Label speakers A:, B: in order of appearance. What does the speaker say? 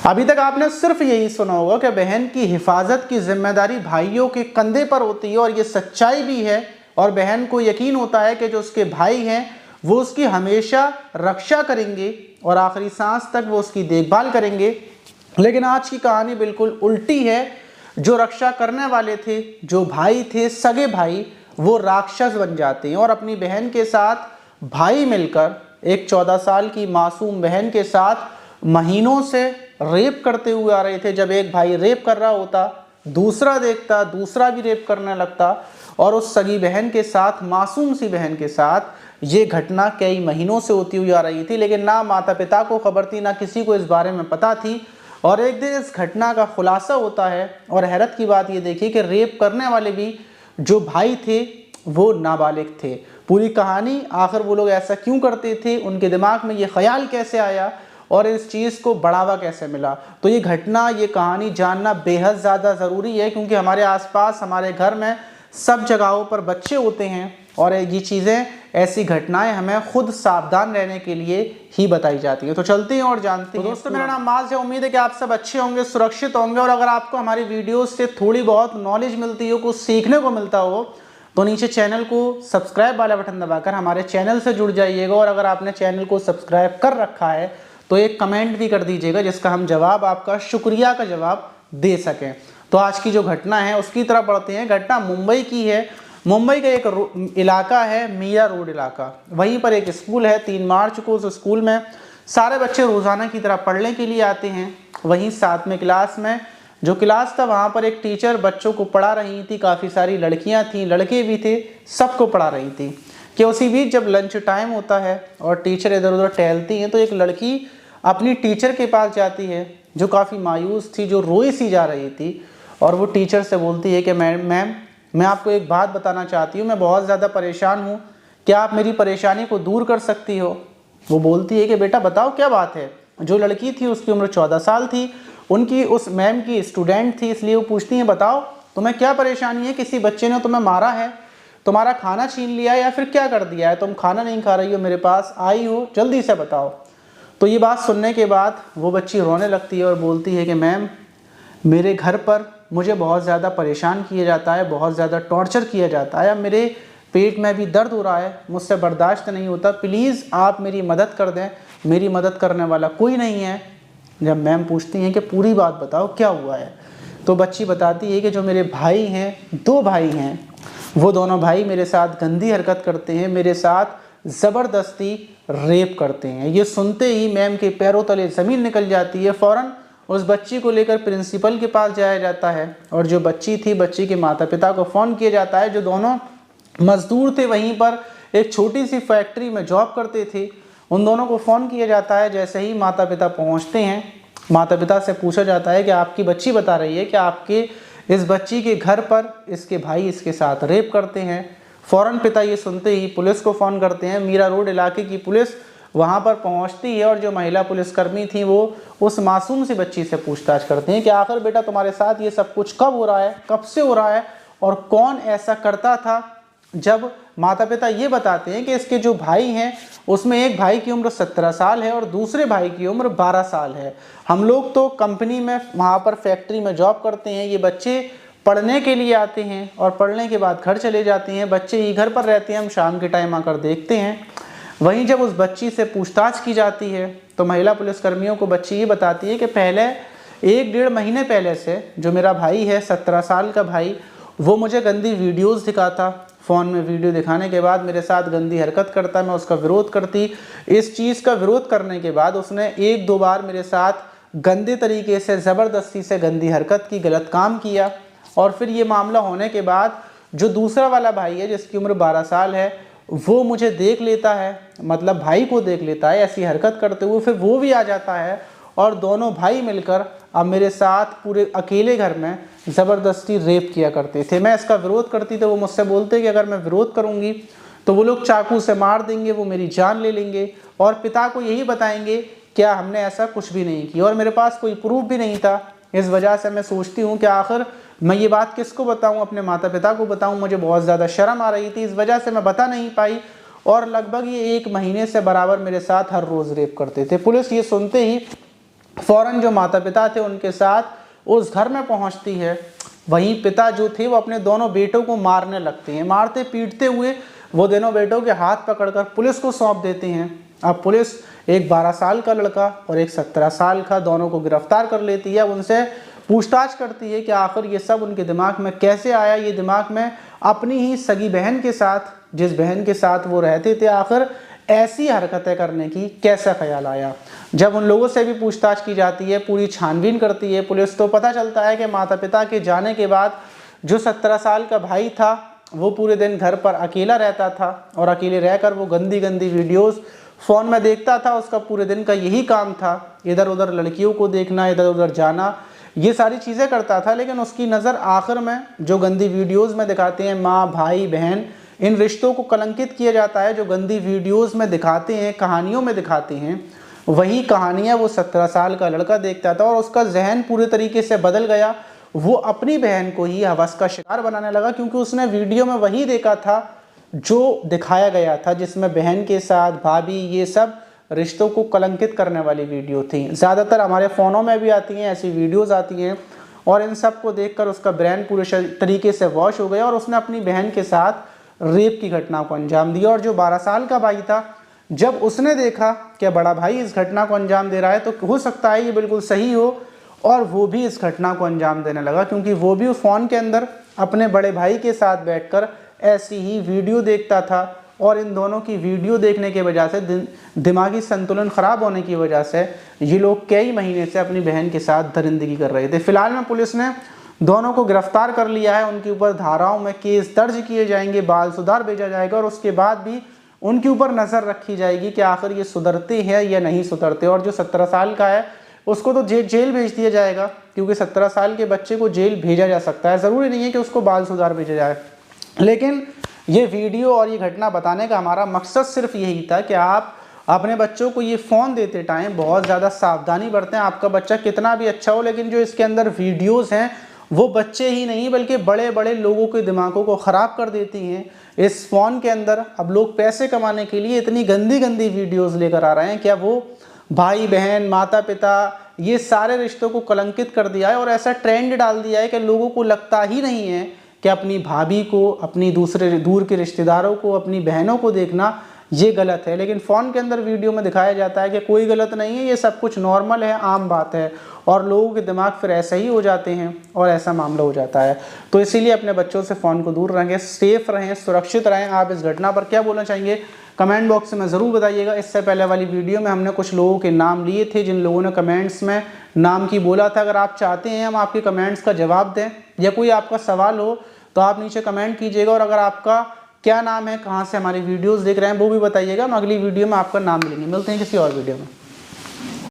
A: अभी तक आपने सिर्फ यही सुना होगा कि बहन की हिफाजत की जिम्मेदारी भाइयों के कंधे पर होती है, और ये सच्चाई भी है। और बहन को यकीन होता है कि जो उसके भाई हैं वो उसकी हमेशा रक्षा करेंगे और आखिरी सांस तक वो उसकी देखभाल करेंगे। लेकिन आज की कहानी बिल्कुल उल्टी है। जो रक्षा करने वाले थे, जो भाई थे, सगे भाई, वो राक्षस बन जाते हैं और अपनी बहन के साथ भाई मिलकर एक 14 साल की मासूम बहन के साथ महीनों से रेप करते हुए आ रहे थे। जब एक भाई रेप कर रहा होता, दूसरा देखता, दूसरा भी रेप करने लगता, और उस सगी बहन के साथ, मासूम सी बहन के साथ ये घटना कई महीनों से होती हुई आ रही थी। लेकिन ना माता पिता को खबर थी, ना किसी को इस बारे में पता थी। और एक दिन इस घटना का खुलासा होता है, और हैरत की बात ये देखिए कि रेप करने वाले भी जो भाई थे वो नाबालिग थे। पूरी कहानी, आखिर वो लोग ऐसा क्यों करते थे, उनके दिमाग में ये ख्याल कैसे आया और इस चीज़ को बढ़ावा कैसे मिला, तो ये घटना, ये कहानी जानना बेहद ज़्यादा ज़रूरी है। क्योंकि हमारे आसपास, हमारे घर में सब जगहों पर बच्चे होते हैं, और ये चीज़ें, ऐसी घटनाएं हमें खुद सावधान रहने के लिए ही बताई जाती है। तो चलते हैं और जानते हैं। दोस्तों, मेरा नाम माज है। उम्मीद है कि आप सब अच्छे होंगे, सुरक्षित होंगे। और अगर आपको हमारी वीडियोस से थोड़ी बहुत नॉलेज मिलती हो, कुछ सीखने को मिलता हो, तो नीचे चैनल को सब्सक्राइब वाला बटन दबाकर हमारे चैनल से जुड़ जाइएगा। और अगर आपने चैनल को सब्सक्राइब कर रखा है तो एक कमेंट भी कर दीजिएगा, जिसका हम जवाब, आपका शुक्रिया का जवाब दे सकें। तो आज की जो घटना है उसकी तरफ बढ़ते हैं। घटना मुंबई की है। मुंबई का एक इलाका है, मीरा रोड इलाका। वहीं पर एक स्कूल है। 3 मार्च को उस स्कूल में सारे बच्चे रोज़ाना की तरह पढ़ने के लिए आते हैं। वहीं 7वीं क्लास में जो क्लास था, वहाँ पर एक टीचर बच्चों को पढ़ा रही थी। काफ़ी सारी लड़कियाँ थीं, लड़के भी थे, सबको पढ़ा रही थी। कि उसी बीच जब लंच टाइम होता है और टीचर इधर उधर टहलती हैं, तो एक लड़की अपनी टीचर के पास जाती है, जो काफ़ी मायूस थी, जो रोई सी जा रही थी। और वो टीचर से बोलती है कि मैम, मैं आपको एक बात बताना चाहती हूँ, मैं बहुत ज़्यादा परेशान हूँ, क्या आप मेरी परेशानी को दूर कर सकती हो। वो बोलती है कि बेटा बताओ क्या बात है। जो लड़की थी उसकी उम्र 14 साल थी, उनकी उस मैम की स्टूडेंट थी, इसलिए वो पूछती हैं बताओ तुम्हें क्या परेशानी है, किसी बच्चे ने तुम्हें मारा है, तुम्हारा खाना छीन लिया, या फिर क्या कर दिया है, तुम खाना नहीं खा रही हो, मेरे पास आई हो, जल्दी से बताओ। तो ये बात सुनने के बाद वो बच्ची रोने लगती है और बोलती है कि मैम, मेरे घर पर मुझे बहुत ज़्यादा परेशान किया जाता है, बहुत ज़्यादा टॉर्चर किया जाता है, अब मेरे पेट में भी दर्द हो रहा है, मुझसे बर्दाश्त नहीं होता, प्लीज़ आप मेरी मदद कर दें, मेरी मदद करने वाला कोई नहीं है। जब मैम पूछती हैं कि पूरी बात बताओ क्या हुआ है, तो बच्ची बताती है कि जो मेरे भाई हैं, 2 भाई हैं, वो दोनों भाई मेरे साथ गंदी हरकत करते हैं, मेरे साथ ज़बरदस्ती रेप करते हैं। ये सुनते ही मैम के पैरों तले ज़मीन निकल जाती है। फ़ौरन उस बच्ची को लेकर प्रिंसिपल के पास जाया जाता है, और जो बच्ची थी, बच्ची के माता पिता को फ़ोन किया जाता है, जो दोनों मज़दूर थे, वहीं पर एक छोटी सी फैक्ट्री में जॉब करते थे। उन दोनों को फ़ोन किया जाता है। जैसे ही माता पिता पहुँचते हैं, माता पिता से पूछा जाता है कि आपकी बच्ची बता रही है कि आपके इस बच्ची के घर पर इसके भाई इसके साथ रेप करते हैं। फ़ौरन पिता ये सुनते ही पुलिस को फ़ोन करते हैं। मीरा रोड इलाके की पुलिस वहाँ पर पहुँचती है, और जो महिला पुलिसकर्मी थी वो उस मासूम सी बच्ची से पूछताछ करते हैं कि आखिर बेटा तुम्हारे साथ ये सब कुछ कब हो रहा है, कब से हो रहा है, और कौन ऐसा करता था। जब माता पिता ये बताते हैं कि इसके जो भाई हैं उसमें एक भाई की उम्र 17 साल है और दूसरे भाई की उम्र 12 साल है। हम लोग तो कंपनी में, वहाँ पर फैक्ट्री में जॉब करते हैं, ये बच्चे पढ़ने के लिए आते हैं और पढ़ने के बाद घर चले जाते हैं। बच्चे ही घर पर रहते हैं, हम शाम के टाइम आकर देखते हैं। वहीं जब उस बच्ची से पूछताछ की जाती है तो महिला पुलिसकर्मियों को बच्ची ये बताती है कि पहले 1-1.5 महीने पहले से जो मेरा भाई है, 17 साल का भाई, वो मुझे गंदी वीडियोज़ दिखाता। फ़ोन में वीडियो दिखाने के बाद मेरे साथ गंदी हरकत करता, मैं उसका विरोध करती। इस चीज़ का विरोध करने के बाद उसने 1-2 बार मेरे साथ गंदे तरीके से, ज़बरदस्ती से गंदी हरकत की, गलत काम किया। और फिर ये मामला होने के बाद जो दूसरा वाला भाई है, जिसकी उम्र 12 साल है, वो मुझे देख लेता है, मतलब भाई को देख लेता है ऐसी हरकत करते हुए। फिर वो भी आ जाता है और दोनों भाई मिलकर अब मेरे साथ पूरे अकेले घर में ज़बरदस्ती रेप किया करते थे। मैं इसका विरोध करती तो वो मुझसे बोलते कि अगर मैं विरोध करूँगी तो वो लोग चाकू से मार देंगे, वो मेरी जान ले लेंगे, और पिता को यही बताएंगे क्या हमने ऐसा कुछ भी नहीं किया। और मेरे पास कोई प्रूफ भी नहीं था। इस वजह से मैं सोचती हूँ कि आखिर मैं ये बात किसको बताऊँ, अपने माता पिता को बताऊँ। मुझे बहुत ज़्यादा शर्म आ रही थी, इस वजह से मैं बता नहीं पाई। और लगभग ये 1 महीने से बराबर मेरे साथ हर रोज़ रेप करते थे। पुलिस ये सुनते ही फ़ौरन जो माता पिता थे उनके साथ उस घर में पहुंचती है। वहीं पिता जो थे वो अपने दोनों बेटों को मारने लगते हैं। मारते पीटते हुए वो दोनों बेटों के हाथ पकड़कर पुलिस को सौंप देते हैं। अब पुलिस एक 12 साल का लड़का और एक 17 साल का दोनों को गिरफ्तार कर लेती है। उनसे पूछताछ करती है कि आखिर ये सब उनके दिमाग में कैसे आया। ये दिमाग में अपनी ही सगी बहन के साथ, जिस बहन के साथ वो रहते थे, आखिर ऐसी हरकतें करने की कैसा ख्याल आया। जब उन लोगों से भी पूछताछ की जाती है, पूरी छानबीन करती है पुलिस, तो पता चलता है कि माता पिता के जाने के बाद जो 17 साल का भाई था वो पूरे दिन घर पर अकेला रहता था और अकेले रहकर वो गंदी गंदी वीडियोस फ़ोन में देखता था। उसका पूरे दिन का यही काम था, इधर उधर लड़कियों को देखना, इधर उधर जाना, ये सारी चीज़ें करता था। लेकिन उसकी नज़र आखिर में जो गंदी वीडियोस में दिखाते हैं माँ भाई बहन, इन रिश्तों को कलंकित किया जाता है। जो गंदी वीडियोस में दिखाते हैं, कहानियों में दिखाते हैं, वही कहानियाँ वो 17 साल का लड़का देखता था और उसका जहन पूरे तरीके से बदल गया। वो अपनी बहन को ही हवस का शिकार बनाने लगा, क्योंकि उसने वीडियो में वही देखा था जो दिखाया गया था, जिसमें बहन के साथ भाभी, ये सब रिश्तों को कलंकित करने वाली वीडियो थी। ज़्यादातर हमारे फ़ोनों में भी आती हैं ऐसी वीडियोस आती हैं और इन सब को देखकर उसका ब्रेन पूरे तरीके से वॉश हो गया और उसने अपनी बहन के साथ रेप की घटना को अंजाम दिया। और जो 12 साल का भाई था, जब उसने देखा कि बड़ा भाई इस घटना को अंजाम दे रहा है तो हो सकता है ये बिल्कुल सही हो, और वो भी इस घटना को अंजाम देने लगा, क्योंकि वो भी फ़ोन के अंदर अपने बड़े भाई के साथ बैठकर ऐसी ही वीडियो देखता था। और इन दोनों की वीडियो देखने की वजह से दिमागी संतुलन ख़राब होने की वजह से ये लोग कई महीने से अपनी बहन के साथ दरिंदगी कर रहे थे। फिलहाल में पुलिस ने दोनों को गिरफ्तार कर लिया है। उनके ऊपर धाराओं में केस दर्ज किए जाएंगे, बाल सुधार भेजा जाएगा और उसके बाद भी उनके ऊपर नज़र रखी जाएगी कि आखिर ये सुधरते हैं या नहीं सुधरते। और जो 17 साल का है उसको तो जेल भेज दिया जाएगा, क्योंकि 17 साल के बच्चे को जेल भेजा जा सकता है, ज़रूरी नहीं है कि उसको बाल सुधार भेजा जाए। लेकिन ये वीडियो और ये घटना बताने का हमारा मकसद सिर्फ यही था कि आप अपने बच्चों को ये फ़ोन देते टाइम बहुत ज़्यादा सावधानी बरतें। आपका बच्चा कितना भी अच्छा हो, लेकिन जो इसके अंदर वीडियोज़ हैं वो बच्चे ही नहीं बल्कि बड़े बड़े लोगों के दिमागों को ख़राब कर देती हैं। इस फ़ोन के अंदर अब लोग पैसे कमाने के लिए इतनी गंदी गंदी वीडियोज़ लेकर आ रहे हैं, क्या वो भाई बहन माता पिता ये सारे रिश्तों को कलंकित कर दिया है और ऐसा ट्रेंड डाल दिया है कि लोगों को लगता ही नहीं है कि अपनी भाभी को, अपनी दूसरे दूर के रिश्तेदारों को, अपनी बहनों को देखना ये गलत है। लेकिन फ़ोन के अंदर वीडियो में दिखाया जाता है कि कोई गलत नहीं है, ये सब कुछ नॉर्मल है, आम बात है, और लोगों के दिमाग फिर ऐसे ही हो जाते हैं और ऐसा मामला हो जाता है। तो इसीलिए अपने बच्चों से फ़ोन को दूर रहें, सेफ़ रहें, सुरक्षित रहें। आप इस घटना पर क्या बोलना चाहेंगे कमेंट बॉक्स में ज़रूर बताइएगा। इससे पहले वाली वीडियो में हमने कुछ लोगों के नाम लिए थे जिन लोगों ने कमेंट्स में नाम की बोला था। अगर आप चाहते हैं हम आपके कमेंट्स का जवाब दें या कोई आपका सवाल हो तो आप नीचे कमेंट कीजिएगा, और अगर आपका क्या नाम है, कहाँ से हमारी वीडियोस देख रहे हैं वो भी बताइएगा। हम अगली वीडियो में आपका नाम लेंगे। मिलते हैं किसी और वीडियो में।